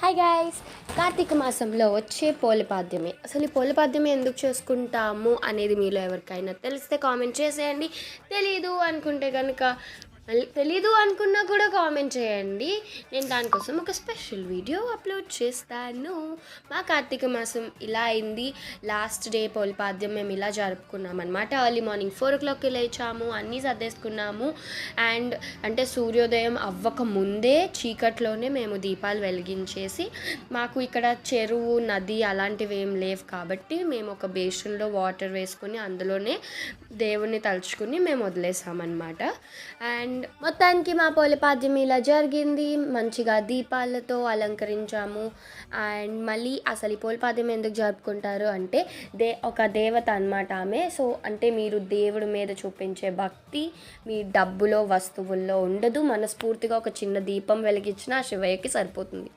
Hi guys, Karthika మాసంలో వచ్చే పోలపాద్యమే. అసలు ఈ పోలపాద్యమే ఎందుకు చేసుకుంటాము అనేది మీలో ఎవరికైనా తెలిస్తే కామెంట్ చేసేయండి. తెలీదు అనుకుంటే కనుక తెలీదు అనుకున్నా కూడా కామెంట్ చేయండి. నేను దానికోసం ఒక స్పెషల్ వీడియో అప్లోడ్ చేస్తాను. మా కార్తీక మాసం ఇలా అయింది. లాస్ట్ డే పోలపాద్యం మేము ఇలా జరుపుకున్నాం అనమాట. ఎర్లీ మార్నింగ్ 4 o'clockకి లేచాము, అన్నీ సర్దేసుకున్నాము. అండ్ అంటే సూర్యోదయం అవ్వక ముందే చీకట్లోనే మేము దీపాలు వెలిగించేసి, మాకు ఇక్కడ చెరువు నది అలాంటివి ఏం లేవు కాబట్టి మేము ఒక బేషన్లో వాటర్ వేసుకొని అందులోనే దేవుణ్ణి తలుచుకుని మేము వదిలేసామన్నమాట. అండ్ మొత్తానికి మా పోలపాద్యం ఇలా జరిగింది. మంచిగా దీపాలతో అలంకరించాము. అండ్ మళ్ళీ అసలు ఈ పోలపాద్యం ఎందుకు జరుపుకుంటారు అంటే ఒక దేవత అనమాట ఆమె. సో అంటే మీరు దేవుడి మీద చూపించే భక్తి మీ డబ్బులో వస్తువుల్లో ఉండదు. మనస్ఫూర్తిగా ఒక చిన్న దీపం వెలిగించినా శివయ్యకి సరిపోతుంది.